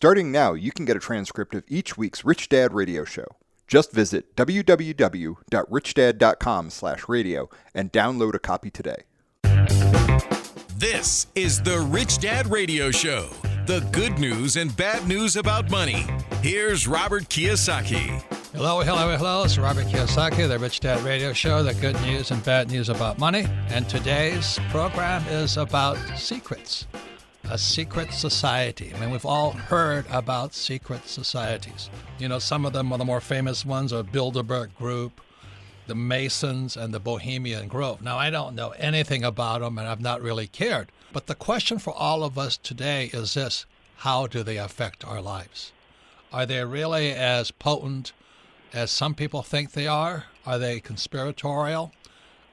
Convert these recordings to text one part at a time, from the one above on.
Starting now, you can get a transcript of each week's Rich Dad Radio Show. Just visit www.richdad.com/radio and download a copy today. This is the Rich Dad Radio Show. The good news and bad news about money. Here's Robert Kiyosaki. Hello. It's Robert Kiyosaki, the Rich Dad Radio Show, the good news and bad news about money. And today's program is about secrets, a secret society. I mean, we've all heard about secret societies. You know, some of them are the more famous ones are Bilderberg Group, the Masons, and the Bohemian Grove. Now, I don't know anything about them, and I've not really cared. But the question for all of us today is this: how do they affect our lives? Are they really as potent as some people think they are? Are they conspiratorial?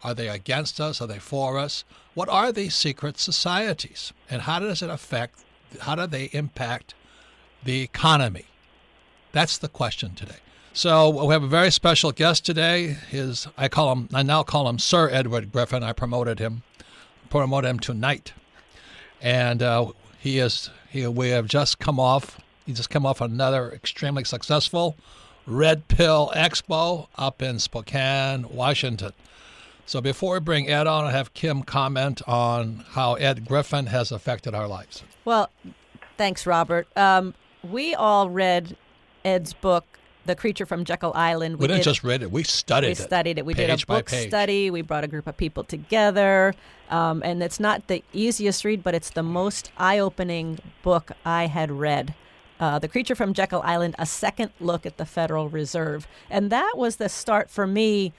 Are they against us? Are they for us? What are these secret societies? And how do they impact the economy? That's the question today. So we have a very special guest today. I now call him Sir Edward Griffin. I promoted him tonight. And he just come off another extremely successful Red Pill Expo up in Spokane, Washington. So before we bring Ed on, I'll have Kim comment on how Ed Griffin has affected our lives. Well, thanks, Robert. We all read Ed's book, The Creature from Jekyll Island. We didn't just read it. We studied it. We did a book study. We brought a group of people together. And it's not the easiest read, but it's the most eye-opening book I had read. The Creature from Jekyll Island, A Second Look at the Federal Reserve. And that was the start for me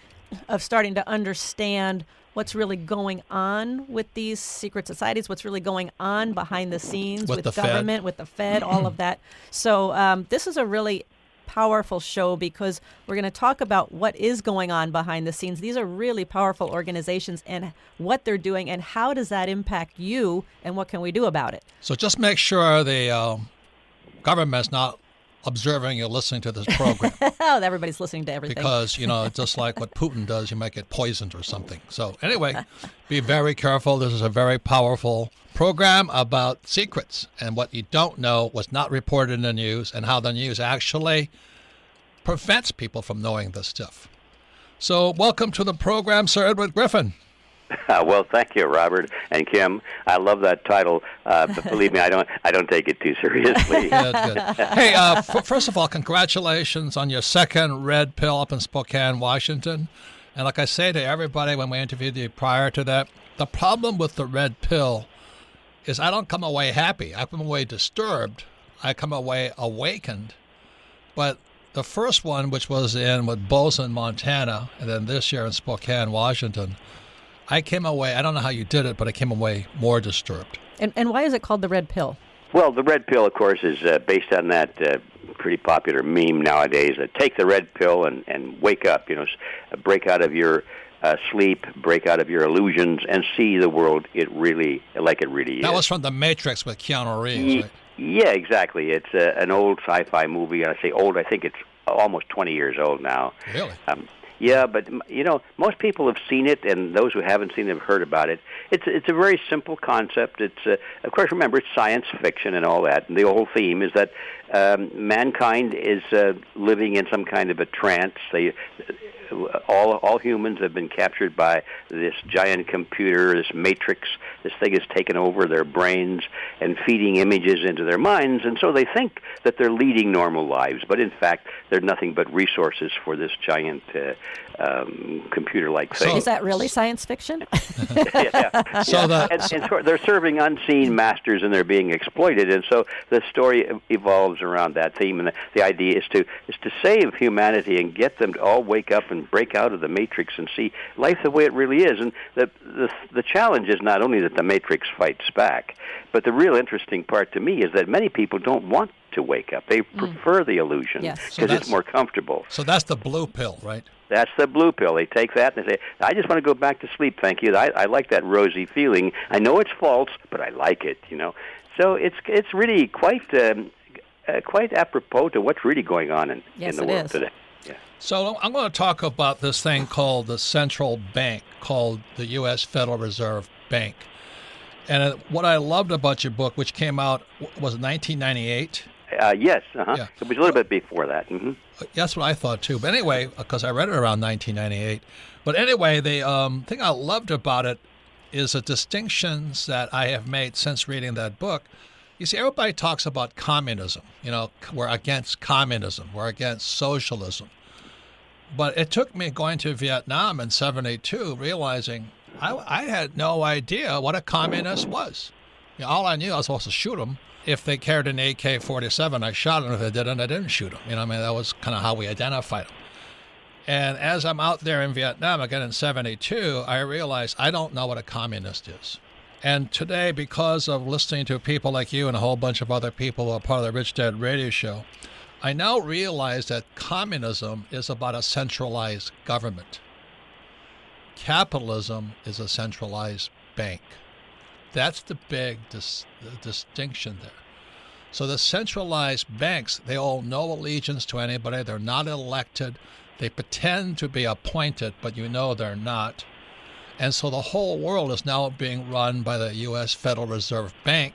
of starting to understand what's really going on with these secret societies, what's really going on behind the scenes with government, with the Fed, all of that. So this is a really powerful show because we're going to talk about what is going on behind the scenes. These are really powerful organizations and what they're doing, and how does that impact you, and what can we do about it? So just make sure the government's not observing you listening to this program. Everybody's listening to everything. Because, just like what Putin does, you might get poisoned or something. So anyway, be very careful. This is a very powerful program about secrets and what you don't know, what's not reported in the news, and how the news actually prevents people from knowing this stuff. So welcome to the program, Sir Edward Griffin. Well, thank you, Robert and Kim. I love that title, but believe me, I don't take it too seriously. Good. Hey, first of all, congratulations on your second Red Pill up in Spokane, Washington. And like I say to everybody when we interviewed you prior to that, the problem with the Red Pill is I don't come away happy. I come away disturbed. I come away awakened. But the first one, which was with Bozeman, Montana, and then this year in Spokane, Washington, I came away, I don't know how you did it, but I came away more disturbed. And why is it called the Red Pill? Well, the Red Pill, of course, is based on that pretty popular meme nowadays. Take the red pill and wake up, break out of your sleep, break out of your illusions, and see the world like it really is. That was from The Matrix with Keanu Reeves, right? Yeah, exactly. It's an old sci-fi movie. I say old, I think it's almost 20 years old now. Really? Yeah, but, most people have seen it, and those who haven't seen it have heard about it. It's a very simple concept. It's, of course, remember, it's science fiction and all that. And the whole theme is that mankind is living in some kind of a trance. All humans have been captured by this giant computer, this matrix. This thing has taken over their brains and feeding images into their minds, and so they think that they're leading normal lives, but in fact, they're nothing but resources for this giant computer-like thing. So is that really science fiction? Yeah. So they're serving unseen masters, and they're being exploited, and so the story evolves around that theme, and the idea is to save humanity and get them to all wake up and break out of the matrix and see life the way it really is. And the challenge is not only that the matrix fights back, but the real interesting part to me is that many people don't want to wake up. They prefer the illusion because it's more comfortable. So that's the blue pill, right? That's the blue pill. They take that and they say, I just want to go back to sleep, thank you. I like that rosy feeling. I know it's false, but I like it, So it's really quite apropos to what's really going on in the world today. Yeah. So I'm going to talk about this thing called the central bank, called the U.S. Federal Reserve Bank. And what I loved about your book, which came out, was 1998? Yes. Yeah. It was a little bit before that. Mm-hmm. That's what I thought too. But anyway, because I read it around 1998. But anyway, the thing I loved about it is the distinctions that I have made since reading that book. You see, everybody talks about communism. You know, we're against communism. We're against socialism. But it took me going to Vietnam in '72, realizing I had no idea what a communist was. You know, all I knew I was supposed to shoot them. If they carried an AK-47, I shot them. If they didn't, I didn't shoot them. You know, I mean, that was kind of how we identified them. And as I'm out there in Vietnam again in '72, I realized I don't know what a communist is. And today, because of listening to people like you and a whole bunch of other people who are part of the Rich Dad Radio Show, I now realize that communism is about a centralized government. Capitalism is a centralized bank. That's the big distinction there. So the centralized banks, they owe no allegiance to anybody. They're not elected. They pretend to be appointed, but you know they're not. And so the whole world is now being run by the U.S. Federal Reserve Bank.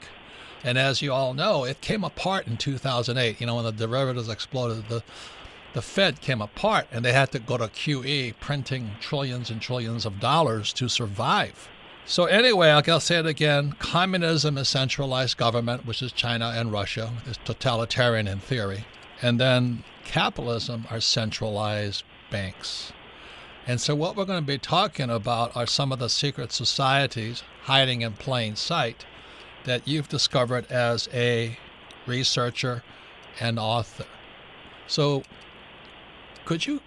And as you all know, it came apart in 2008. You know, when the derivatives exploded, the Fed came apart, and they had to go to QE, printing trillions and trillions of dollars to survive. So anyway, I'll say it again. Communism is centralized government, which is China and Russia. It's totalitarian in theory. And then capitalism are centralized banks. And so what we're going to be talking about are some of the secret societies hiding in plain sight that you've discovered as a researcher and author. So could you,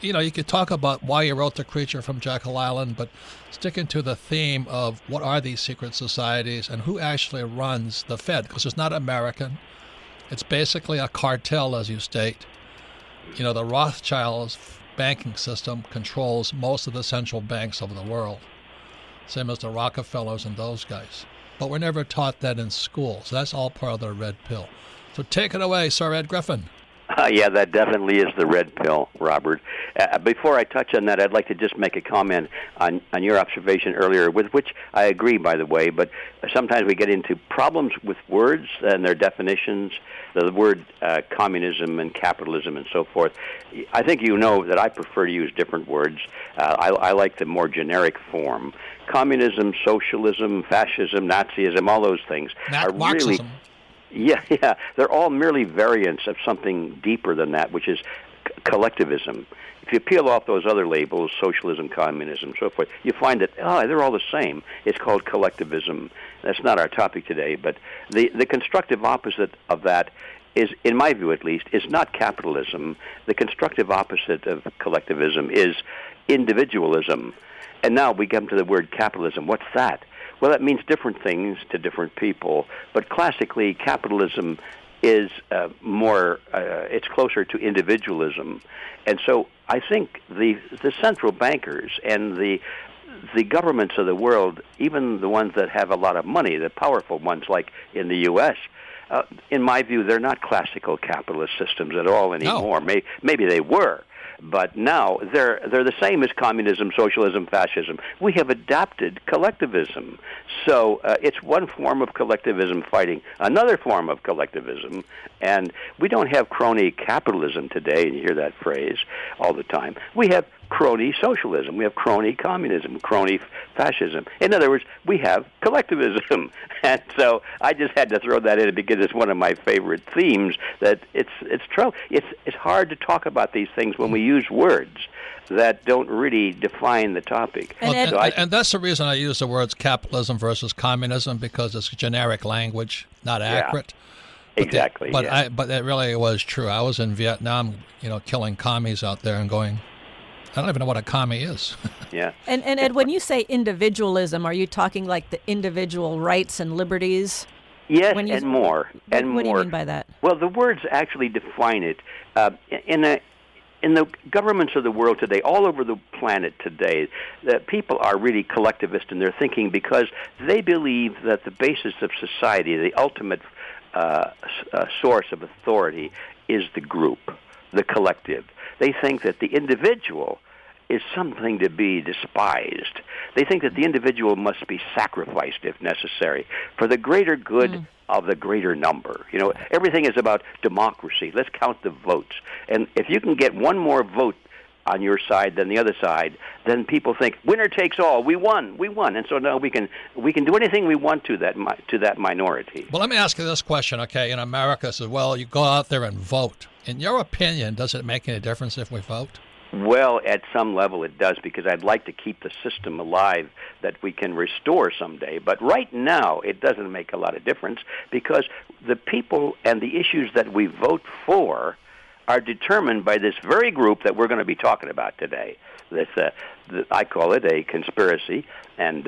you could talk about why you wrote The Creature from Jekyll Island, but sticking to the theme of what are these secret societies and who actually runs the Fed, because it's not American. It's basically a cartel, as you state. You know, the Rothschilds banking system controls most of the central banks of the world, same as the Rockefellers and those guys. But we're never taught that in school, so that's all part of the red pill. So take it away, Sir Ed Griffin. Yeah, that definitely is the red pill, Robert. Before I touch on that, I'd like to just make a comment on your observation earlier, with which I agree, by the way, but sometimes we get into problems with words and their definitions, the word communism and capitalism and so forth. I think you know that I prefer to use different words. I like the more generic form. Communism, socialism, fascism, Nazism, all those things are Marxism. Really... Yeah, they're all merely variants of something deeper than that, which is collectivism. If you peel off those other labels, socialism, communism, so forth, you find that, they're all the same. It's called collectivism. That's not our topic today, but the constructive opposite of that is, in my view at least, is not capitalism. The constructive opposite of collectivism is individualism. And now we come to the word capitalism. What's that? Well, that means different things to different people, but classically, capitalism is it's closer to individualism. And so I think the central bankers and the governments of the world, even the ones that have a lot of money, the powerful ones like in the U.S., in my view, they're not classical capitalist systems at all anymore. No. Maybe they were. But now they're the same as communism, socialism, fascism. We have adapted collectivism. So it's one form of collectivism fighting another form of collectivism. And we don't have crony capitalism today, and you hear that phrase all the time. We have crony socialism. We have crony communism, crony fascism. In other words, we have collectivism. And so I just had to throw that in because it's one of my favorite themes, that it's true. It's hard to talk about these things when we use words that don't really define the topic. And that's the reason I use the words capitalism versus communism, because it's generic language, not accurate. Yeah, exactly. But it really was true. I was in Vietnam, killing commies out there and going, I don't even know what a commie is. Yeah. And Ed, when you say individualism, are you talking like the individual rights and liberties? Yes, and more. What do you mean by that? Well, the words actually define it. In the governments of the world today, all over the planet today, the people are really collectivist in their thinking because they believe that the basis of society, the ultimate source of authority, is the group, the collective. They think that the individual is something to be despised. They think that the individual must be sacrificed if necessary for the greater good of the greater number. You know, everything is about democracy. Let's count the votes. And if you can get one more vote on your side than the other side, then people think winner takes all. We won, and so now we can do anything we want to that minority. Well, let me ask you this question. Okay, in America, says, well, you go out there and vote. In your opinion, does it make any difference if we vote? Well, at some level it does, because I'd like to keep the system alive that we can restore someday. But right now, it doesn't make a lot of difference, because the people and the issues that we vote for are determined by this very group that we're going to be talking about today. This, I call it a conspiracy, and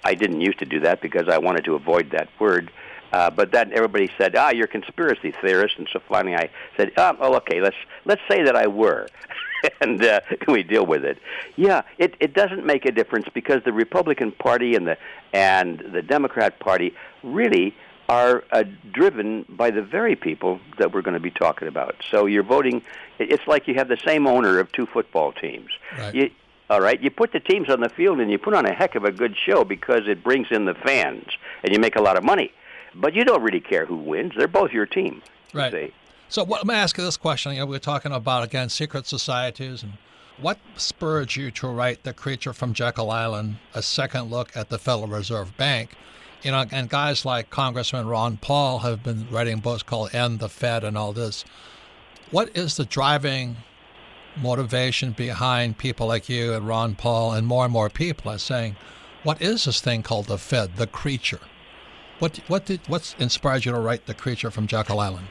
I didn't used to do that because I wanted to avoid that word. But then everybody said, you're a conspiracy theorist, and so finally I said, okay, let's say that I were. And can we deal with it? Yeah, it doesn't make a difference, because the Republican Party and the Democrat Party really are driven by the very people that we're going to be talking about. So you're voting. It's like you have the same owner of two football teams. Right. All right, you put the teams on the field and you put on a heck of a good show because it brings in the fans and you make a lot of money. But you don't really care who wins. They're both your team. Right. See? So let me ask you this question. We're talking about, again, secret societies. And what spurred you to write The Creature from Jekyll Island, a second look at the Federal Reserve Bank? You know, and guys like Congressman Ron Paul have been writing books called End the Fed and all this. What is the driving motivation behind people like you and Ron Paul and more people are saying, what is this thing called the Fed, the creature? What's inspired you to write The Creature from Jekyll Island?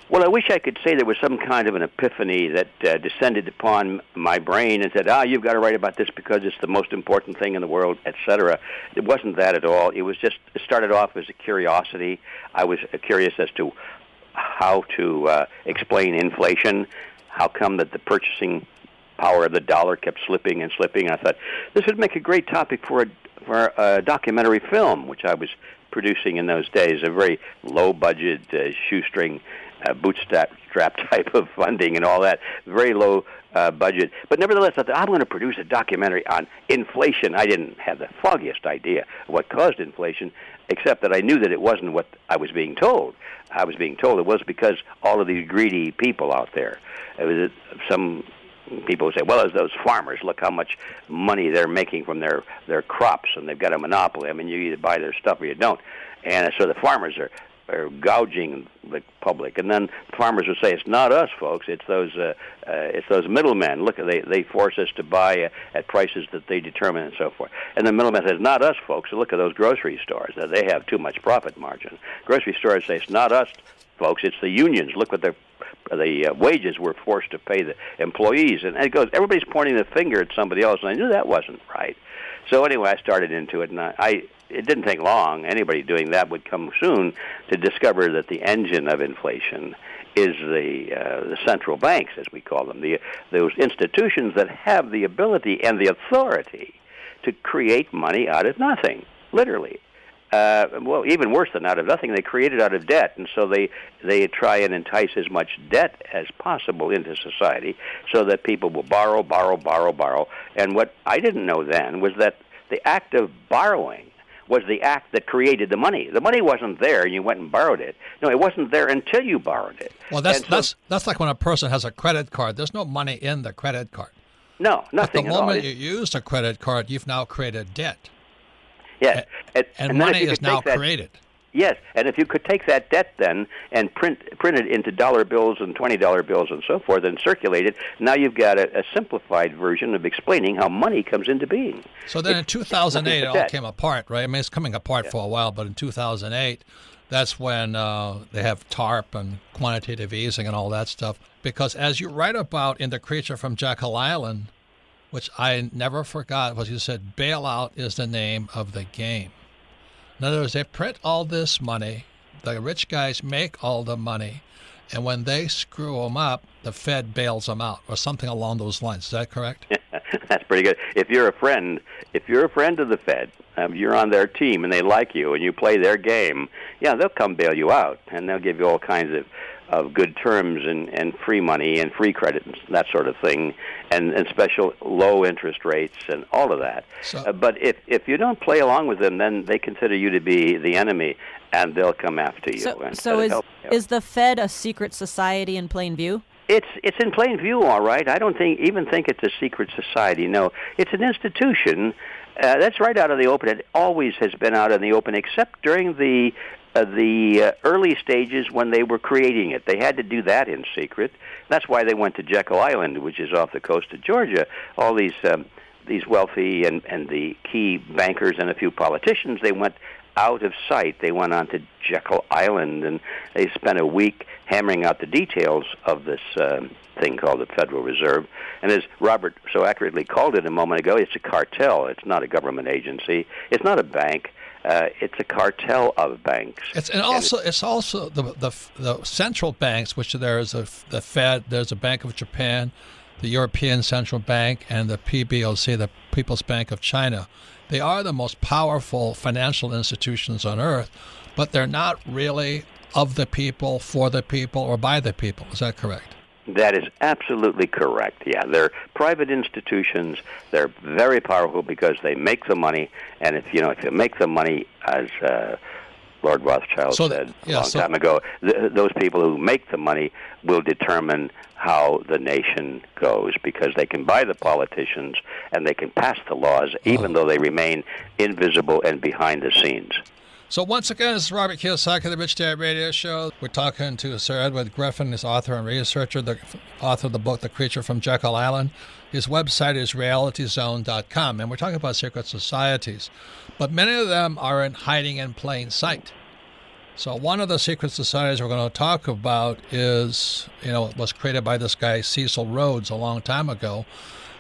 Well, I wish I could say there was some kind of an epiphany that descended upon my brain and said, you've got to write about this because it's the most important thing in the world, etc. It wasn't that at all. It was just, it started off as a curiosity. I was curious as to how to explain inflation, how come that the purchasing power of the dollar kept slipping and slipping. I thought, this would make a great topic for a documentary film, which I was producing in those days, a very low-budget, shoestring, bootstrap type of funding and all that, very low budget. But nevertheless, I thought, I'm going to produce a documentary on inflation. I didn't have the foggiest idea of what caused inflation, except that I knew that it wasn't what I was being told. I was being told it was because all of these greedy people out there. It was some people would say, well, as those farmers, look how much money they're making from their crops, and they've got a monopoly. I mean, you either buy their stuff or you don't. And so the farmers are gouging the public, and then farmers would say, "It's not us, folks. It's those middlemen. Look, they force us to buy at prices that they determine, and so forth." And the middleman says, "Not us, folks. Look at those grocery stores. They have too much profit margin." Grocery stores say, "It's not us, folks. It's the unions. Look what the wages we're forced to pay the employees." And it goes. Everybody's pointing the finger at somebody else, and I knew that wasn't right. So anyway, I started into it, and it didn't take long. Anybody doing that would come soon to discover that the engine of inflation is the central banks, as we call them, those institutions that have the ability and the authority to create money out of nothing, literally. Well, even worse than out of nothing, they create it out of debt, and so they try and entice as much debt as possible into society so that people will borrow. And what I didn't know then was that the act of borrowing was the act that created the money. The money wasn't there, and you went and borrowed it. No, it wasn't there until you borrowed it. Well, that's like when a person has a credit card. There's no money in the credit card. No, nothing at all. But the moment you use a credit card, you've now created debt. Yes. And money is now created. Yes, and if you could take that debt then and print it into dollar bills and $20 bills and so forth and circulate it, now you've got a simplified version of explaining how money comes into being. So then in 2008, it all came apart, right? I mean, it's coming apart for a while, but in 2008, that's when they have TARP and quantitative easing and all that stuff. Because as you write about in The Creature from Jekyll Island, which I never forgot, was you said bailout is the name of the game. In other words, they print all this money, the rich guys make all the money, and when they screw them up, the Fed bails them out, or something along those lines. Is that correct? That's pretty good. If you're a friend of the Fed, you're on their team and they like you and you play their game, yeah, they'll come bail you out, and they'll give you all kinds of good terms and free money and free credit and that sort of thing, and special low interest rates and all of that. But if you don't play along with them, then they consider you to be the enemy, and they'll come after you. Is the Fed a secret society in plain view? It's in plain view, all right. I don't even think it's a secret society. No, it's an institution that's right out in the open. It always has been out in the open, except during the early stages when they were creating it. They had to do that in secret. That's why they went to Jekyll Island, which is off the coast of Georgia. All these wealthy and the key bankers and a few politicians, they went out of sight. They went on to Jekyll Island, and they spent a week hammering out the details of this thing called the Federal Reserve. And as Robert so accurately called it a moment ago, it's a cartel. It's not a government agency. It's not a bank. It's a cartel of banks. It's also the central banks, which there is the Fed, there's a Bank of Japan, the European Central Bank, and the PBOC, the People's Bank of China. They are the most powerful financial institutions on earth, but they're not really of the people, for the people, or by the people. Is that correct? That is absolutely correct. Yeah, they're private institutions. They're very powerful because they make the money, and if you make the money, as Lord Rothschild said a long time ago, those people who make the money will determine how the nation goes, because they can buy the politicians and they can pass the laws, even though they remain invisible and behind the scenes. So once again, this is Robert Kiyosaki, the Rich Dad Radio Show. We're talking to Sir Edward Griffin, his author and researcher, the author of the book, The Creature from Jekyll Island. His website is realityzone.com, and we're talking about secret societies. But many of them are hiding in plain sight. So one of the secret societies we're going to talk about is, it was created by this guy, Cecil Rhodes, a long time ago,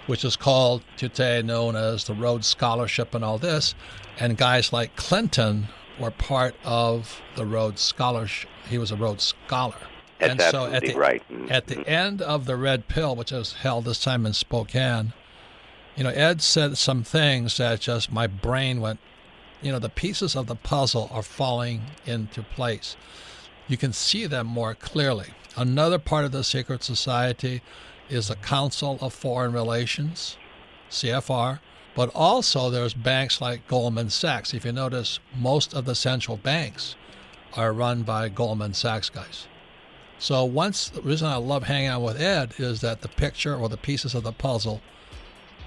which is called today known as the Rhodes Scholarship and all this. And guys like Clinton were part of the Rhodes Scholarship. He was a Rhodes Scholar. That's absolutely right. At the end of the Red Pill, which was held this time in Spokane, Ed said some things that just my brain went, the pieces of the puzzle are falling into place. You can see them more clearly. Another part of the secret society is the Council of Foreign Relations, CFR, but also there's banks like Goldman Sachs. If you notice, most of the central banks are run by Goldman Sachs guys. So the reason I love hanging out with Ed is that the picture or the pieces of the puzzle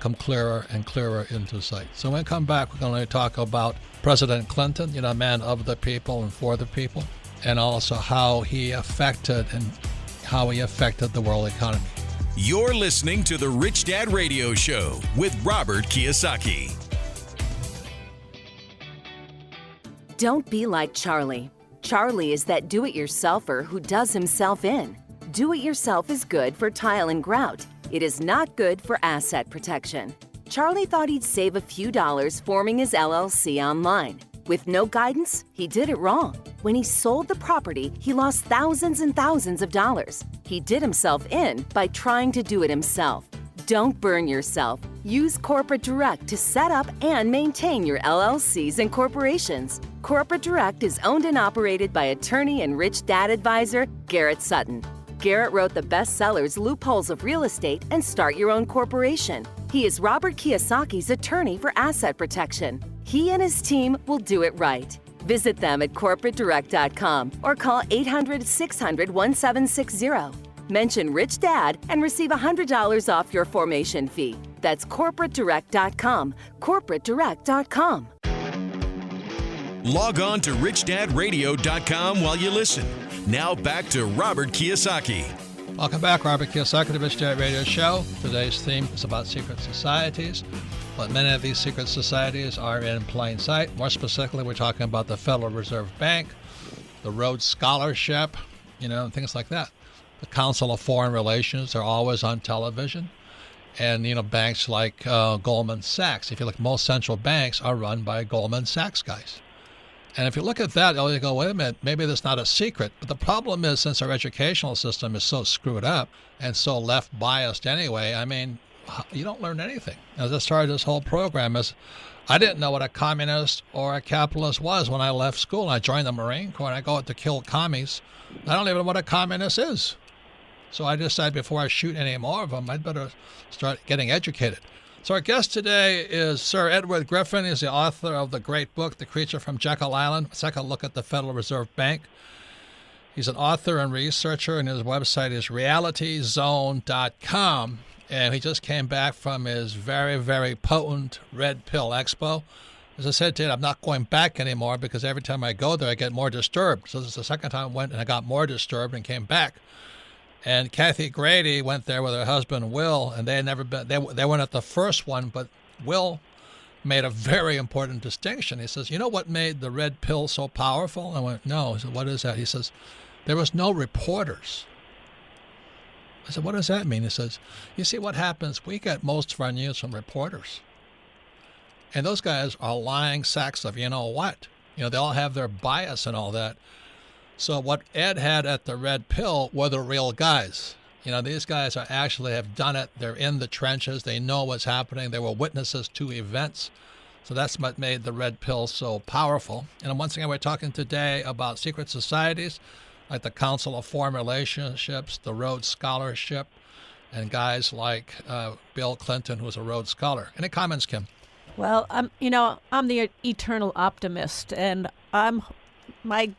come clearer and clearer into sight. So when we come back, we're going to talk about President Clinton, a man of the people and for the people, and also how he affected the world economy. You're listening to the Rich Dad Radio Show with Robert Kiyosaki. Don't be like Charlie. Charlie is that do-it-yourselfer who does himself in. Do-it-yourself is good for tile and grout. It is not good for asset protection. Charlie thought he'd save a few dollars forming his LLC online. With no guidance, he did it wrong. When he sold the property, he lost thousands and thousands of dollars. He did himself in by trying to do it himself. Don't burn yourself. Use Corporate Direct to set up and maintain your LLCs and corporations. Corporate Direct is owned and operated by attorney and Rich Dad advisor Garrett Sutton. Garrett wrote the bestsellers Loopholes of Real Estate and Start Your Own Corporation. He is Robert Kiyosaki's attorney for asset protection. He and his team will do it right. Visit them at corporatedirect.com or call 800-600-1760. Mention Rich Dad and receive $100 off your formation fee. That's corporatedirect.com, corporatedirect.com. Log on to richdadradio.com while you listen. Now back to Robert Kiyosaki. Welcome back, Robert Kiyosaki, the Rich Dad Radio Show. Today's theme is about secret societies, but many of these secret societies are in plain sight. More specifically, we're talking about the Federal Reserve Bank, the Rhodes Scholarship, and things like that. The Council of Foreign Relations are always on television. And, banks like Goldman Sachs. If you look, most central banks are run by Goldman Sachs guys. And if you look at that, you go, wait a minute, maybe that's not a secret. But the problem is, since our educational system is so screwed up and so left biased anyway, you don't learn anything. As I started this whole program, I didn't know what a communist or a capitalist was when I left school. I joined the Marine Corps, and I go out to kill commies. I don't even know what a communist is. So I decided before I shoot any more of them, I'd better start getting educated. So our guest today is Sir Edward Griffin. He's the author of the great book, The Creature from Jekyll Island, Second Look at the Federal Reserve Bank. He's an author and researcher, and his website is realityzone.com. And he just came back from his very, very potent Red Pill Expo. As I said to you, I'm not going back anymore because every time I go there, I get more disturbed. So this is the second time I went and I got more disturbed and came back. And Kathy Grady went there with her husband, Will, and they had never been, they weren't at the first one, but Will made a very important distinction. He says, you know what made the red pill so powerful? I went, no. He said, what is that? He says, there was no reporters. I said, what does that mean? He says, you see what happens, we get most of our news from reporters. And those guys are lying sacks of you know what. You know, they all have their bias and all that. So what Ed had at the Red Pill were the real guys. You know, these guys are actually have done it. They're in the trenches. They know what's happening. They were witnesses to events. So that's what made the Red Pill so powerful. And once again, we're talking today about secret societies like the Council of Foreign Relationships, the Rhodes Scholarship, and guys like Bill Clinton, who was a Rhodes Scholar. Any comments, Kim? Well, I'm the eternal optimist, and my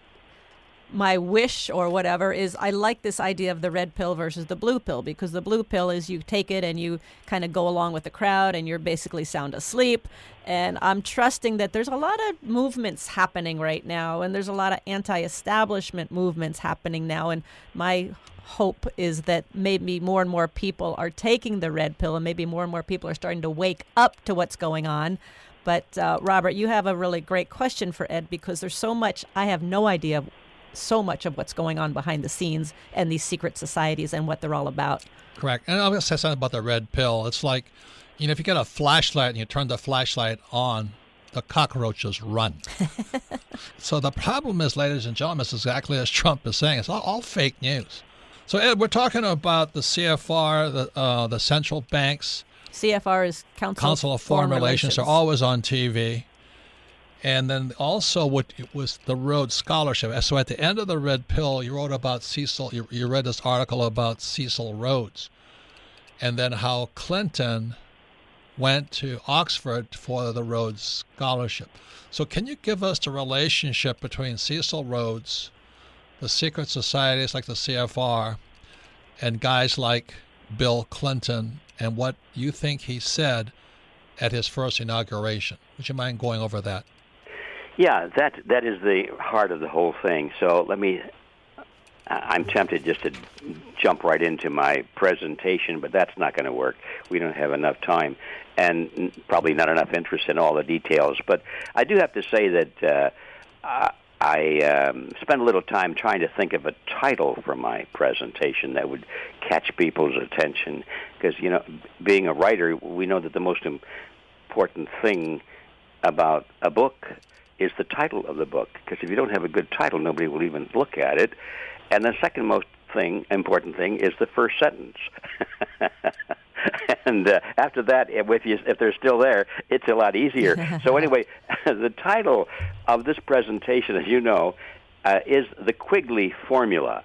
wish or whatever is I like this idea of the red pill versus the blue pill, because the blue pill is you take it and you kind of go along with the crowd and you're basically sound asleep. And I'm trusting that there's a lot of movements happening right now, and there's a lot of anti-establishment movements happening now. And my hope is that maybe more and more people are taking the red pill, and maybe more and more people are starting to wake up to what's going on. But Robert, you have a really great question for Ed, because there's so much, I have no idea so much of what's going on behind the scenes and these secret societies and what they're all about. Correct. And I'm going to say something about the red pill. It's like, you know, if you get a flashlight and you turn the flashlight on, the cockroaches run. So the problem is, ladies and gentlemen, it's exactly as Trump is saying. It's all fake news. So, Ed, we're talking about the CFR, the central banks. CFR is Council of Foreign Relations. They're always on TV. And then also what was the Rhodes Scholarship. So at the end of the Red Pill, you wrote about Cecil, you read this article about Cecil Rhodes, and then how Clinton went to Oxford for the Rhodes Scholarship. So can you give us the relationship between Cecil Rhodes, the secret societies like the CFR, and guys like Bill Clinton, and what you think he said at his first inauguration? Would you mind going over that? Yeah, that is the heart of the whole thing. So I'm tempted just to jump right into my presentation, but that's not going to work. We don't have enough time and probably not enough interest in all the details. But I do have to say that I spent a little time trying to think of a title for my presentation that would catch people's attention. Because, you know, being a writer, we know that the most important thing about a book is the title of the book, because if you don't have a good title, nobody will even look at it. And the second most important thing is the first sentence. And after that, if they're still there, it's a lot easier. So anyway, the title of this presentation, as you know, is The Quigley Formula,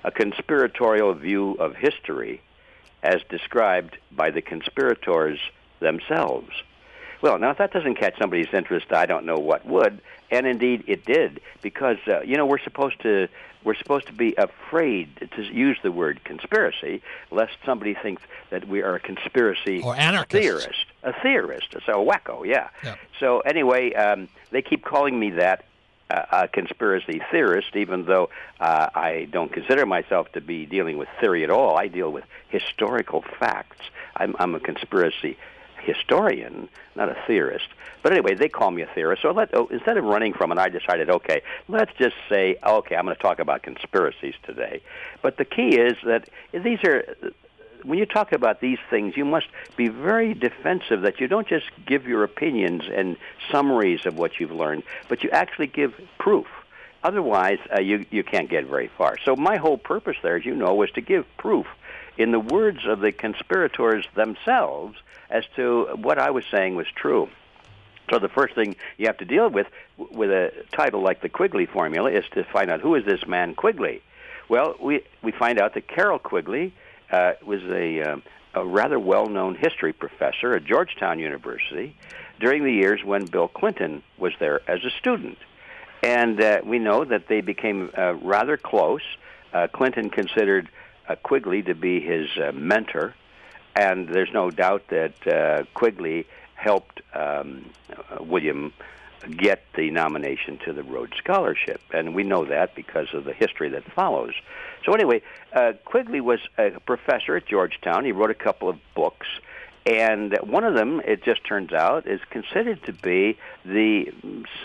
a conspiratorial view of history as described by the conspirators themselves. Well, now, if that doesn't catch somebody's interest, I don't know what would. And indeed, it did, because we're supposed to be afraid to use the word conspiracy, lest somebody thinks that we are a conspiracy or anarchist, a theorist, so a wacko, yeah. So anyway, they keep calling me that, a conspiracy theorist, even though I don't consider myself to be dealing with theory at all. I deal with historical facts. I'm a conspiracy historian, not a theorist. But anyway, they call me a theorist. So instead of running from it, I decided, okay, let's just say, okay, I'm going to talk about conspiracies today. But the key is that these are, when you talk about these things, you must be very defensive, that you don't just give your opinions and summaries of what you've learned, but you actually give proof. Otherwise, you can't get very far. So my whole purpose there, as you know, was to give proof in the words of the conspirators themselves as to what I was saying was true. So the first thing you have to deal with a title like the Quigley Formula is to find out who is this man Quigley. Well, we find out that Carroll Quigley was a rather well-known history professor at Georgetown University during the years when Bill Clinton was there as a student. And we know that they became rather close. Clinton considered Quigley to be his mentor, and there's no doubt that Quigley helped William get the nomination to the Rhodes Scholarship, and we know that because of the history that follows. So anyway, Quigley was a professor at Georgetown. He wrote a couple of books, and one of them, it just turns out, is considered to be the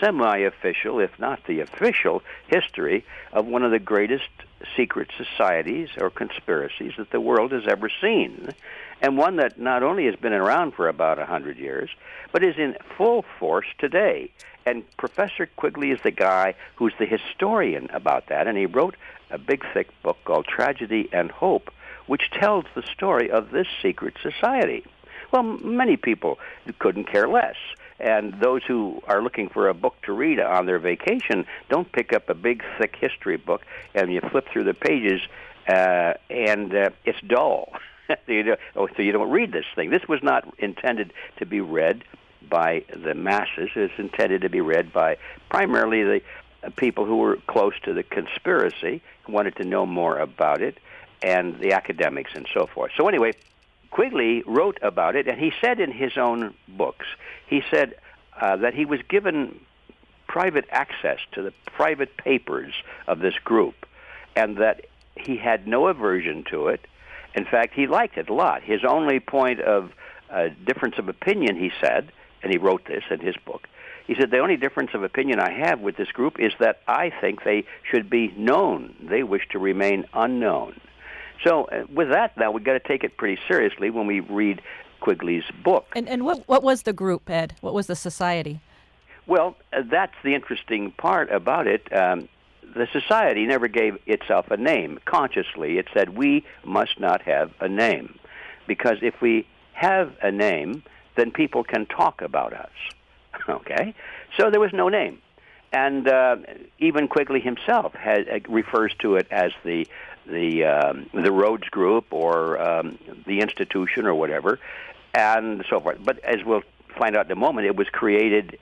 semi-official, if not the official, history of one of the greatest secret societies or conspiracies that the world has ever seen, and one that not only has been around for about 100 years, but is in full force today. And Professor Quigley is the guy who's the historian about that, and he wrote a big, thick book called Tragedy and Hope, which tells the story of this secret society. Well, many people couldn't care less. And those who are looking for a book to read on their vacation don't pick up a big, thick history book and you flip through the pages and it's dull. So you don't read this thing. This was not intended to be read by the masses. It's intended to be read by primarily the people who were close to the conspiracy, who wanted to know more about it, and the academics and so forth. So anyway, Quigley wrote about it, and he said in his own books, he said that he was given private access to the private papers of this group, and that he had no aversion to it. In fact, he liked it a lot. His only point of difference of opinion, he said, and he wrote this in his book, he said, the only difference of opinion I have with this group is that I think they should be known. They wish to remain unknown. So with that, now, we've got to take it pretty seriously when we read Quigley's book. And what was the group, Ed? What was the society? Well, that's the interesting part about it. The society never gave itself a name consciously. It said, we must not have a name, because if we have a name, then people can talk about us. Okay? So there was no name. And even Quigley himself refers to it as the Rhodes Group or the institution or whatever, and so forth. But as we'll find out in a moment, it was created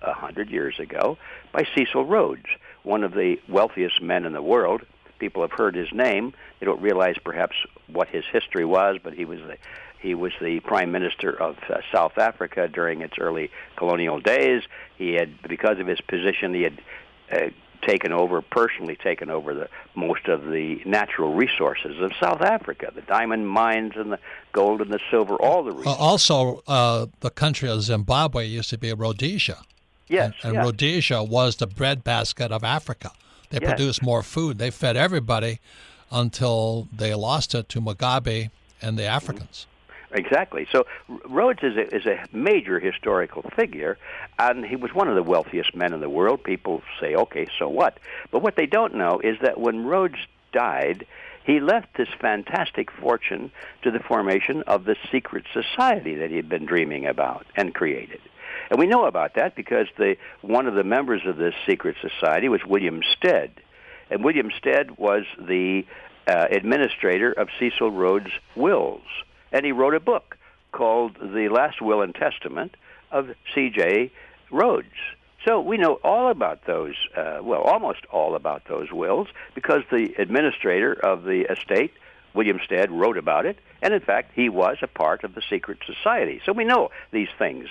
100 years ago by Cecil Rhodes, one of the wealthiest men in the world. People have heard his name. They don't realize perhaps what his history was, but he was the prime minister of South Africa during its early colonial days. He had, because of his position, he had personally taken over most of the natural resources of South Africa, the diamond mines and the gold and the silver, all the resources. Also, the country of Zimbabwe used to be Rhodesia. Yes. And Rhodesia was the breadbasket of Africa. They produced more food. They fed everybody until they lost it to Mugabe and the Africans. Exactly. So Rhodes is a major historical figure, and he was one of the wealthiest men in the world. People say, okay, so what? But what they don't know is that when Rhodes died, he left this fantastic fortune to the formation of the secret society that he had been dreaming about and created. And we know about that because one of the members of this secret society was William Stead. And William Stead was the administrator of Cecil Rhodes' wills. And he wrote a book called The Last Will and Testament of C.J. Rhodes. So we know all about those, almost all about those wills, because the administrator of the estate, William Stead, wrote about it, and in fact, he was a part of the secret society. So we know these things.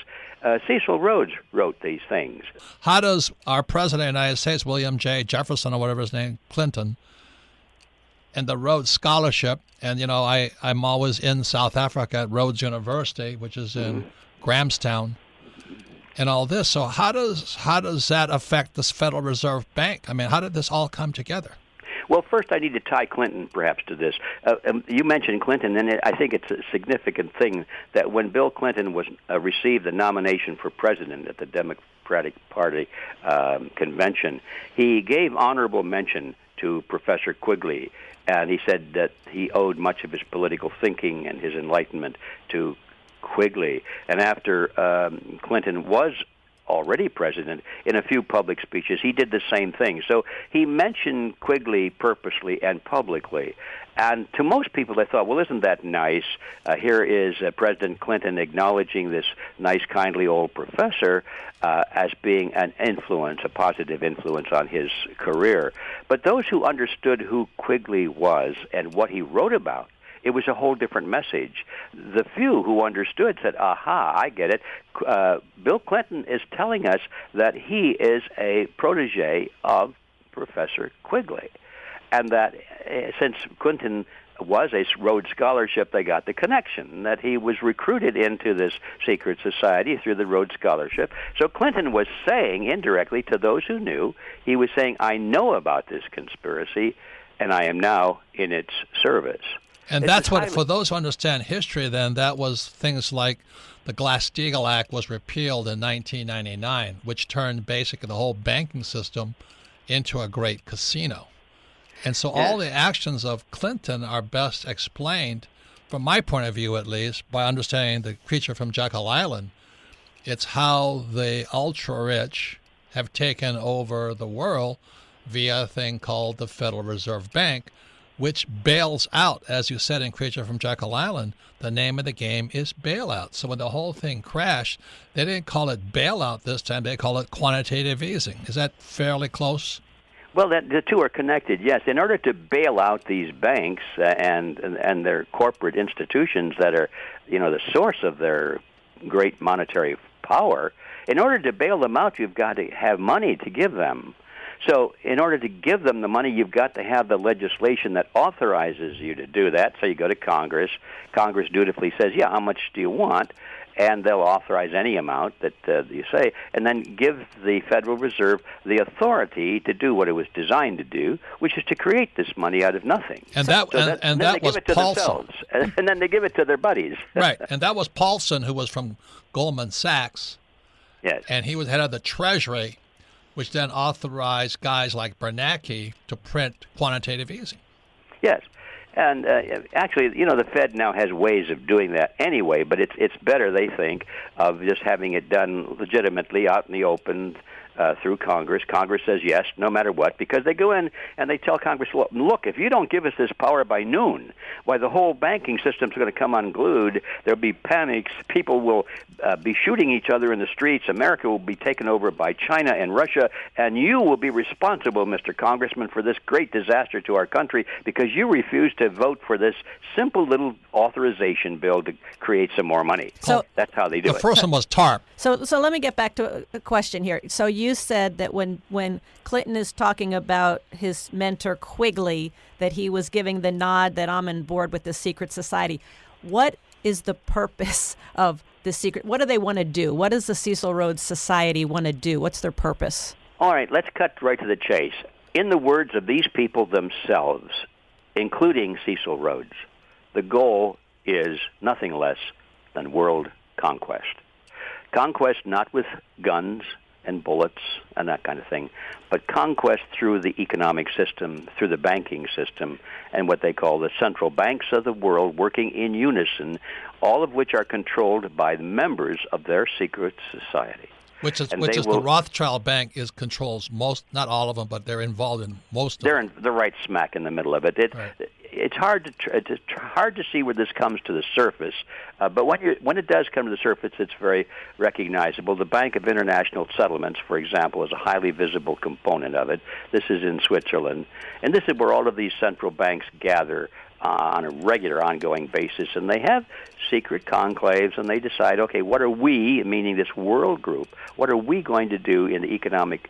Cecil Rhodes wrote these things. How does our President of the United States, William J. Jefferson, or whatever his name, Clinton, and the Rhodes Scholarship, and, you know, I'm always in South Africa at Rhodes University, which is in Grahamstown, and all this. So how does that affect this Federal Reserve Bank? I mean, how did this all come together? Well, first I need to tie Clinton perhaps to this. You mentioned Clinton, and I think it's a significant thing that when Bill Clinton was received the nomination for president at the Democratic Party convention, he gave honorable mention to Professor Quigley, and he said that he owed much of his political thinking and his enlightenment to Quigley. And after Clinton was already president, in a few public speeches, he did the same thing. So he mentioned Quigley purposely and publicly. And to most people, they thought, well, isn't that nice? Here is President Clinton acknowledging this nice, kindly old professor as being an influence, a positive influence on his career. But those who understood who Quigley was and what he wrote about, it was a whole different message. The few who understood said, aha, I get it. Bill Clinton is telling us that he is a protege of Professor Quigley. And that since Clinton was a Rhodes Scholarship, they got the connection, that he was recruited into this secret society through the Rhodes Scholarship. So Clinton was saying indirectly to those who knew, he was saying, I know about this conspiracy, and I am now in its service. And that's what, for those who understand history, then that was things like the Glass-Steagall Act was repealed in 1999, which turned basically the whole banking system into a great casino. And so all the actions of Clinton are best explained, from my point of view at least, by understanding the creature from Jekyll Island. It's how the ultra-rich have taken over the world via a thing called the Federal Reserve Bank, which bails out, as you said in Creature from Jekyll Island. The name of the game is bailout. So when the whole thing crashed, they didn't call it bailout this time. They call it quantitative easing. Is that fairly close? Well, the two are connected, yes. In order to bail out these banks and their corporate institutions that are, the source of their great monetary power, in order to bail them out, you've got to have money to give them. So in order to give them the money, you've got to have the legislation that authorizes you to do that. So you go to Congress. Congress dutifully says, yeah, how much do you want? And they'll authorize any amount that you say, and then give the Federal Reserve the authority to do what it was designed to do, which is to create this money out of nothing. And that was Paulson. And then they give it to their buddies. Right, and that was Paulson, who was from Goldman Sachs. Yes. And he was head of the Treasury, which then authorized guys like Bernanke to print quantitative easing. Yes. And actually, the Fed now has ways of doing that anyway, but it's better, they think, of just having it done legitimately out in the open through Congress. Congress says yes, no matter what, because they go in and they tell Congress, look, if you don't give us this power by noon, why the whole banking system's going to come unglued. There'll be panics. People will be shooting each other in the streets. America will be taken over by China and Russia, and you will be responsible, Mr. Congressman, for this great disaster to our country because you refused to vote for this simple little authorization bill to create some more money. So that's how they do it. The first one was TARP. So let me get back to a question here. So you said that when Clinton is talking about his mentor Quigley, that he was giving the nod that I'm on board with the secret society. What is the purpose of the secret? What do they want to do? What does the Cecil Rhodes Society want to do? What's their purpose? All right, let's cut right to the chase. In the words of these people themselves, including Cecil Rhodes, the goal is nothing less than world conquest. Conquest not with guns and bullets and that kind of thing, but conquest through the economic system, through the banking system, and what they call the central banks of the world working in unison, all of which are controlled by members of their secret society. Which is the Rothschild Bank controls most, not all of them, but they're involved in most of them. They're right smack in the middle of it. It's hard to see where this comes to the surface, but when it does come to the surface, it's very recognizable. The Bank of International Settlements, for example, is a highly visible component of it. This is in Switzerland, and this is where all of these central banks gather on a regular, ongoing basis, and they have secret conclaves, and they decide, okay, what are we, meaning this world group, what are we going to do in the economic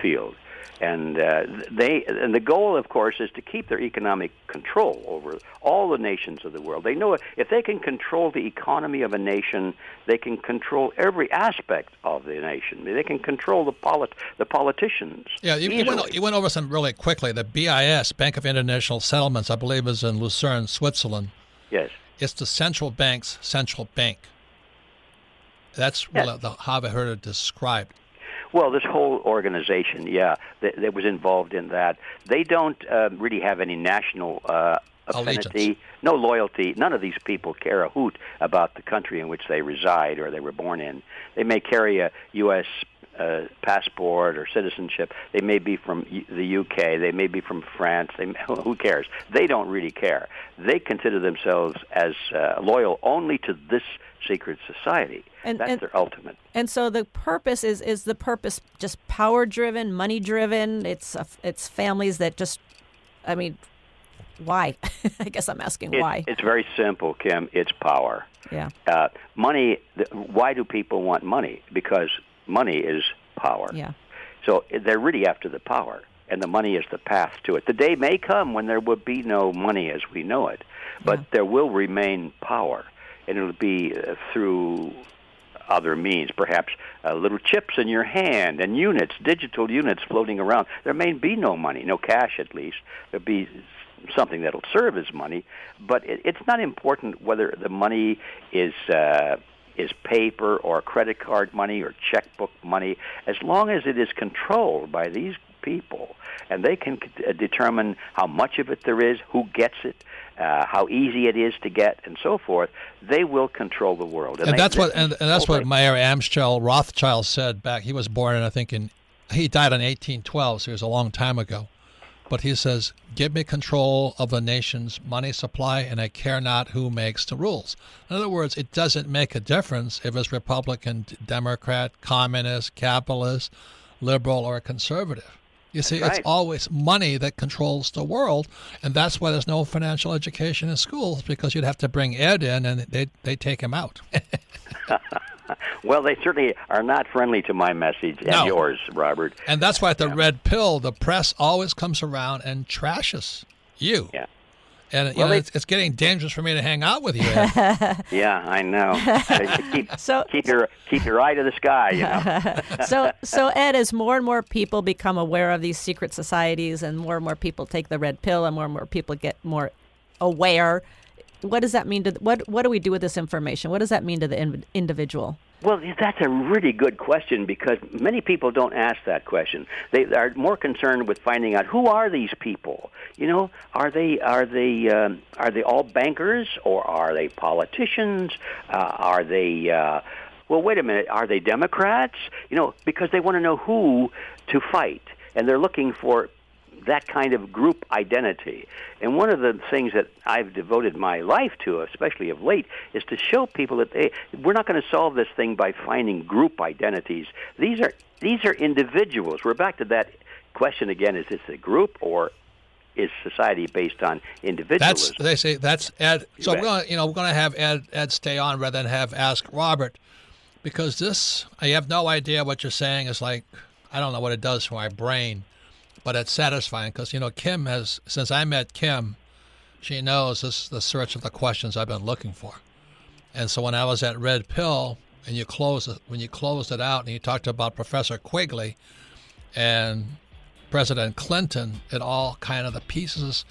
field? And the goal, of course, is to keep their economic control over all the nations of the world. They know if they can control the economy of a nation, they can control every aspect of the nation. They can control the politicians. Yeah, you went over some really quickly. The BIS, Bank of International Settlements, I believe is in Lucerne, Switzerland. Yes. It's the central bank's central bank. That's how I heard it described. Well, this whole organization, that was involved in that, they don't really have any national affinity, allegiance. No loyalty. None of these people care a hoot about the country in which they reside or they were born in. They may carry a U.S. Passport or citizenship. They may be from the UK. They may be from France. Who cares? They don't really care. They consider themselves as loyal only to this secret society. That's their ultimate. And so the purpose is the purpose just power-driven, money-driven? It's families that just, I mean, why? I guess I'm asking why. It's very simple, Kim. It's power. Yeah. Money, why do people want money? Because money is power. Yeah. So they're really after the power, and the money is the path to it. The day may come when there will be no money as we know it, but there will remain power, and it'll be through other means, perhaps little chips in your hand and units, digital units floating around. There may be no money, no cash at least. There'll be something that'll serve as money, but it's not important whether the money is paper or credit card money or checkbook money, as long as it is controlled by these people, and they can determine how much of it there is, who gets it, how easy it is to get, and so forth. They will control the world, and that's what Mayer Amschel Rothschild said back. He was born he died in 1812, so it was a long time ago. But he says, give me control of the nation's money supply, and I care not who makes the rules. In other words, it doesn't make a difference if it's Republican, Democrat, communist, capitalist, liberal, or conservative. You see, It's always money that controls the world, and that's why there's no financial education in schools, because you'd have to bring Ed in, and they take him out. Well, they certainly are not friendly to my message and yours, Robert. And that's why the red pill, the press always comes around and trashes you. Yeah. And it's getting dangerous for me to hang out with you, Ed. Yeah, I know. Keep your eye to the sky, you know. So Ed, as more and more people become aware of these secret societies, and more people take the red pill, and more people get more aware, what does that mean what do we do with this information? What does that mean to the individual? Well, that's a really good question, because many people don't ask that question. They are more concerned with finding out who are these people. You know, are they all bankers, or are they politicians? Are they well, wait a minute, are they Democrats? You know, because they want to know who to fight, and they're looking for that kind of group identity. And one of the things that I've devoted my life to, especially of late, is to show people that we're not going to solve this thing by finding group identities. These are individuals. We're back to that question again: is this a group, or is society based on individualism? They say that's Ed. So we're going to have Ed stay on rather than ask Robert, because this, I have no idea what you're saying. Is like, I don't know what it does for my brain. But it's satisfying because, Kim since I met Kim, she knows this is the search of the questions I've been looking for. And so when I was at Red Pill, and when you closed it out and you talked about Professor Quigley and President Clinton, it all kind of the pieces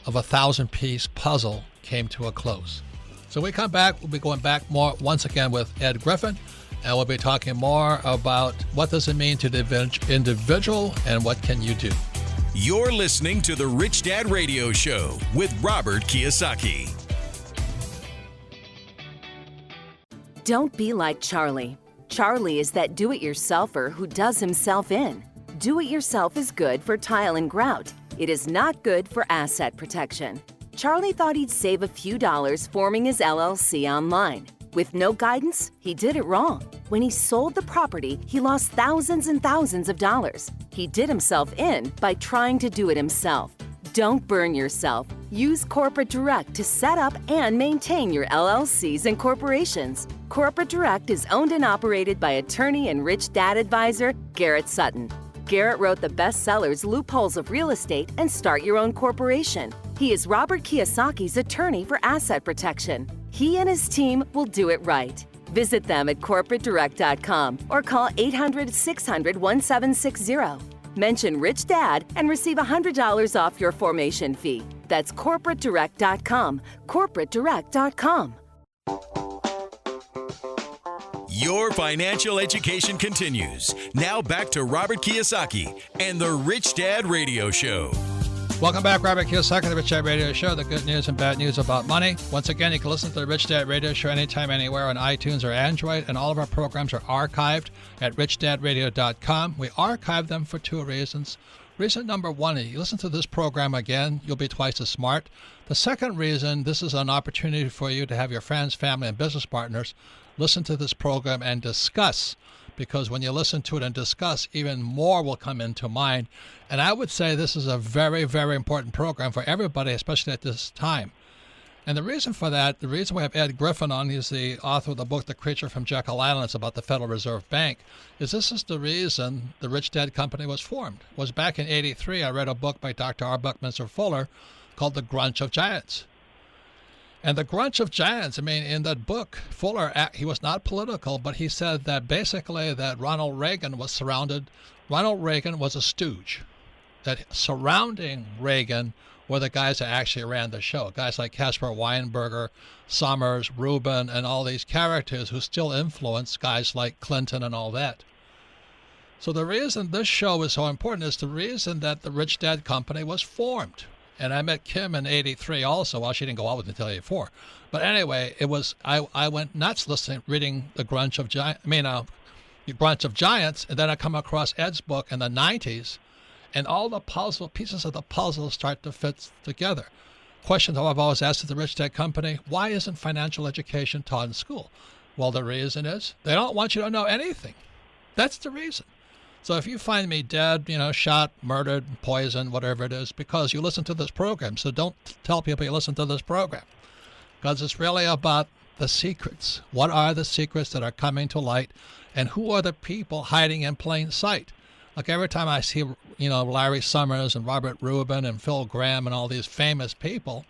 of a 1,000-piece puzzle came to a close. So we come back, we'll be going back more once again with Ed Griffin. And we'll be talking more about what does it mean to the individual and what can you do. You're listening to the Rich Dad Radio Show with Robert Kiyosaki. Don't be like Charlie. Charlie is that do-it-yourselfer who does himself in. Do-it-yourself is good for tile and grout. It is not good for asset protection. Charlie thought he'd save a few dollars forming his LLC online. With no guidance, he did it wrong. When he sold the property, he lost thousands and thousands of dollars. He did himself in by trying to do it himself. Don't burn yourself. Use Corporate Direct to set up and maintain your LLCs and corporations. Corporate Direct is owned and operated by attorney and Rich Dad advisor Garrett Sutton. Garrett wrote the bestsellers Loopholes of Real Estate and Start Your Own Corporation. He is Robert Kiyosaki's attorney for asset protection. He and his team will do it right. Visit them at corporatedirect.com or call 800-600-1760. Mention Rich Dad and receive $100 off your formation fee. That's corporatedirect.com. corporatedirect.com. Your financial education continues. Now back to Robert Kiyosaki and the Rich Dad Radio Show. Welcome back, Robert Kiyosaki, the Rich Dad Radio Show, the good news and bad news about money. Once again, you can listen to the Rich Dad Radio Show anytime, anywhere on iTunes or Android, and all of our programs are archived at richdadradio.com. We archive them for two reasons. Reason number one, you listen to this program again, you'll be twice as smart. The second reason, this is an opportunity for you to have your friends, family, and business partners listen to this program and discuss, because when you listen to it and discuss, even more will come into mind. And I would say this is a very, very important program for everybody, especially at this time. And the reason for that, the reason we have Ed Griffin on, he's the author of the book, The Creature from Jekyll Island, it's about the Federal Reserve Bank, is this is the reason the Rich Dad Company was formed. It was back in '83, I read a book by Dr. R. Buckminster Fuller called The Grunch of Giants. And the Grunch of Giants, I mean, in that book, Fuller, he was not political, but he said that basically that Ronald Reagan was a stooge. That surrounding Reagan were the guys that actually ran the show. Guys like Caspar Weinberger, Summers, Rubin, and all these characters who still influence guys like Clinton and all that. So the reason this show is so important is the reason that the Rich Dad Company was formed. And I met Kim in '83 also. Well, she didn't go out with me until '84. But anyway, it was I went nuts reading The Grunch of Giants, and then I come across Ed's book in the '90s, and all the pieces of the puzzle start to fit together. Questions I've always asked at the Rich Dad Company: why isn't financial education taught in school? Well, the reason is they don't want you to know anything. That's the reason. So if you find me dead, shot, murdered, poisoned, whatever it is, because you listen to this program. So don't tell people you listen to this program, because it's really about the secrets. What are the secrets that are coming to light, and who are the people hiding in plain sight? Like every time I see, Larry Summers and Robert Rubin and Phil Graham and all these famous people,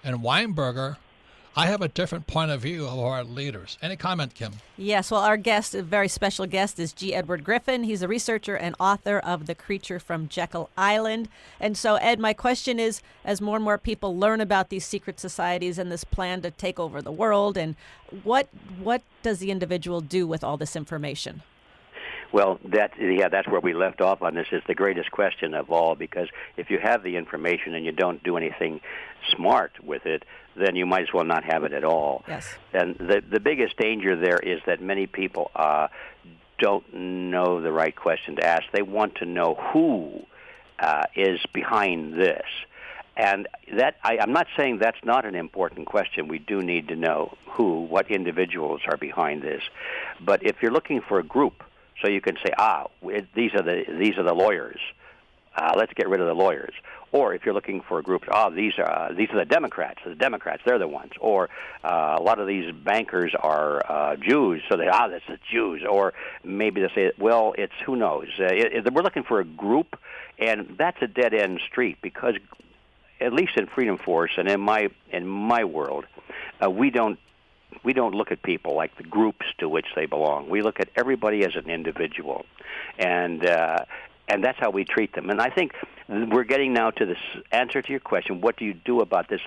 and Weinberger, I have a different point of view of our leaders. Any comment, Kim? Yes, well, our guest, a very special guest, is G. Edward Griffin. He's a researcher and author of The Creature from Jekyll Island. And so, Ed, my question is, as more and more people learn about these secret societies and this plan to take over the world, and what does the individual do with all this information? Well, that's where we left off on this. Is the greatest question of all, because if you have the information and you don't do anything smart with it, then you might as well not have it at all. Yes. And the biggest danger there is that many people don't know the right question to ask. They want to know who is behind this. And that I'm not saying that's not an important question. We do need to know what individuals are behind this. But if you're looking for a group, so you can say, these are the lawyers. Let's get rid of the lawyers. Or if you're looking for a group, these are the Democrats. The Democrats, they're the ones. Or a lot of these bankers are Jews, so that's the Jews. Or maybe they say, well, it's who knows. We're looking for a group, and that's a dead-end street, because at least in Freedom Force and in my world, we don't look at people like the groups to which they belong. We look at everybody as an individual, and that's how we treat them. And I think we're getting now to this answer to your question, what do you do about this?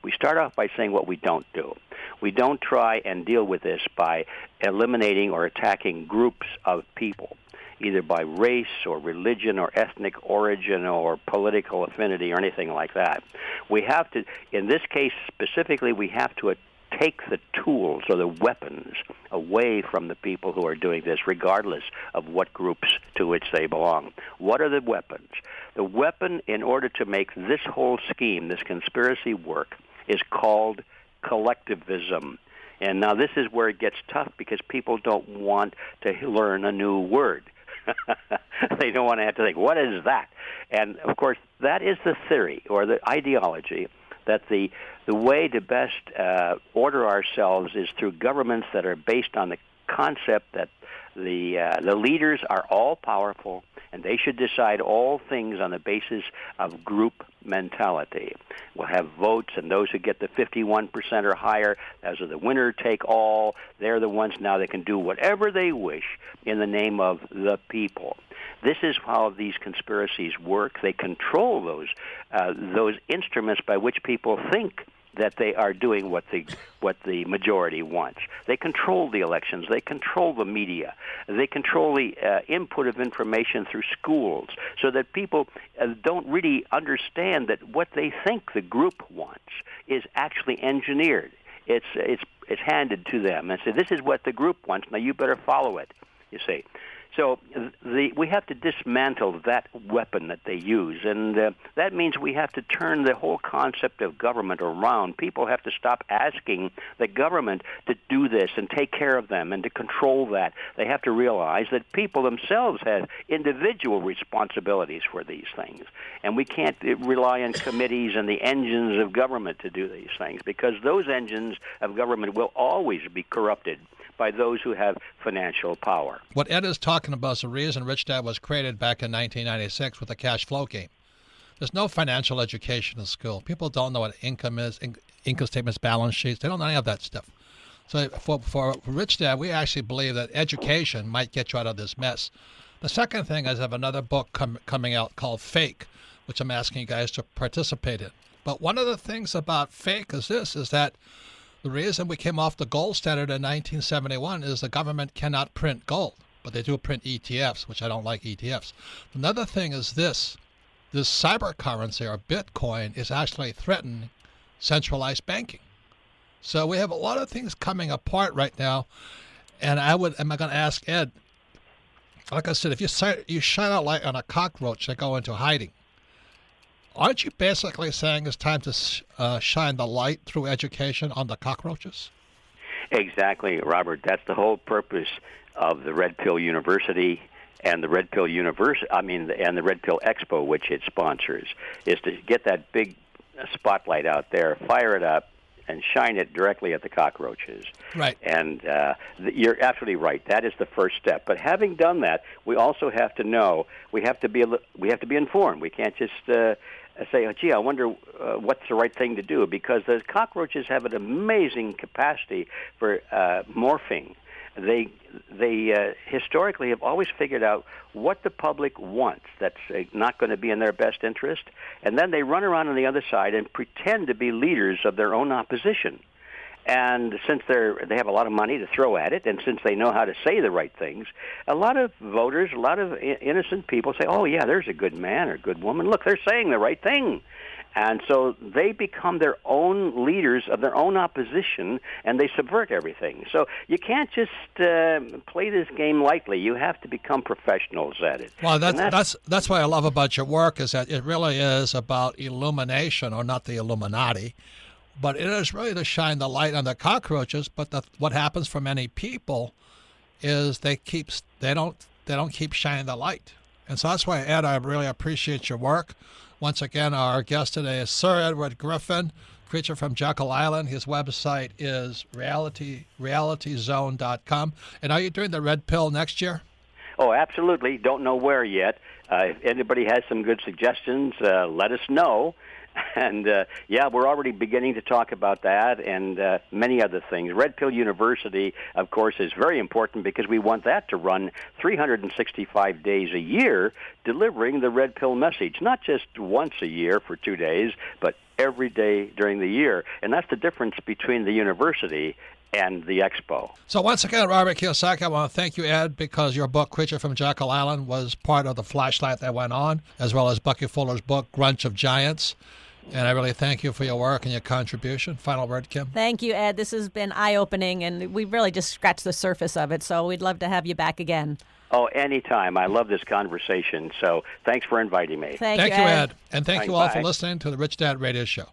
We start off by saying what we don't do. We don't try and deal with this by eliminating or attacking groups of people, either by race or religion or ethnic origin or political affinity or anything like that. We have to, in this case specifically, we have to take the tools or the weapons away from the people who are doing this, regardless of what groups to which they belong. What are the weapons? The weapon, in order to make this whole scheme, this conspiracy work, is called collectivism. And now this is where it gets tough, because people don't want to learn a new word. They don't want to have to think, what is that? And, of course, that is the theory or the ideology that the way to best order ourselves is through governments that are based on the concept that The leaders are all powerful, and they should decide all things on the basis of group mentality. We'll have votes, and those who get the 51% or higher, those are the winner take all. They're the ones now that can do whatever they wish in the name of the people. This is how these conspiracies work. They control those instruments by which people think that they are doing what the majority wants. They control the elections. They control the media. They control the input of information through schools, so that people don't really understand that what they think the group wants is actually engineered. It's handed to them and say, this is what the group wants. Now you better follow it. You see. So we have to dismantle that weapon that they use, and that means we have to turn the whole concept of government around. People have to stop asking the government to do this and take care of them and to control that. They have to realize that people themselves have individual responsibilities for these things, and we can't rely on committees and the engines of government to do these things, because those engines of government will always be corrupted by those who have financial power. What Ed is talking about is the reason Rich Dad was created back in 1996 with the cash flow game. There's no financial education in school. People don't know what income is, income statements, balance sheets. They don't know any of that stuff. So for Rich Dad, we actually believe that education might get you out of this mess. The second thing is I have another book coming out called Fake, which I'm asking you guys to participate in. But one of the things about fake is that the reason we came off the gold standard in 1971 is the government cannot print gold, but they do print ETFs, which I don't like ETFs. Another thing is this cyber currency or Bitcoin is actually threatening centralized banking. So we have a lot of things coming apart right now, and I'm going to ask Ed, like I said, if you shine a light on a cockroach, they go into hiding. Aren't you basically saying it's time to shine the light through education on the cockroaches? Exactly, Robert. That's the whole purpose of the Red Pill University and the Red Pill and the Red Pill Expo, which it sponsors, is to get that big spotlight out there, fire it up, and shine it directly at the cockroaches. Right. And you're absolutely right. That is the first step. But having done that, we also have to know we have to be informed. We can't just say, oh, gee, I wonder what's the right thing to do, because the cockroaches have an amazing capacity for morphing. They historically have always figured out what the public wants that's not going to be in their best interest, and then they run around on the other side and pretend to be leaders of their own opposition. And since they have a lot of money to throw at it, and since they know how to say the right things, a lot of voters, a lot of innocent people say, oh, yeah, there's a good man or good woman. Look, they're saying the right thing. And so they become their own leaders of their own opposition, and they subvert everything. So you can't just play this game lightly. You have to become professionals at it. Well, that's what I love about your work, is that it really is about illumination, or not the Illuminati. But it is really to shine the light on the cockroaches. But what happens for many people is they don't keep shining the light. And so that's why, Ed, I really appreciate your work. Once again, our guest today is Sir Edward Griffin, creature from Jekyll Island. His website is realityzone.com. And are you doing the Red Pill next year? Oh, absolutely. Don't know where yet. If anybody has some good suggestions, let us know. And, we're already beginning to talk about that and many other things. Red Pill University, of course, is very important because we want that to run 365 days a year, delivering the Red Pill message, not just once a year for 2 days, but every day during the year. And that's the difference between the university and the expo. So once again, Robert Kiyosaki, I want to thank you, Ed, because your book, Creature from Jekyll Island, was part of the flashlight that went on, as well as Bucky Fuller's book, Grunch of Giants. And I really thank you for your work and your contribution. Final word, Kim. Thank you, Ed. This has been eye-opening, and we really just scratched the surface of it, so we'd love to have you back again. Oh, anytime. I love this conversation, so thanks for inviting me. Thank you, Ed. And thank Thanks, you all bye. for listening to the Rich Dad Radio Show.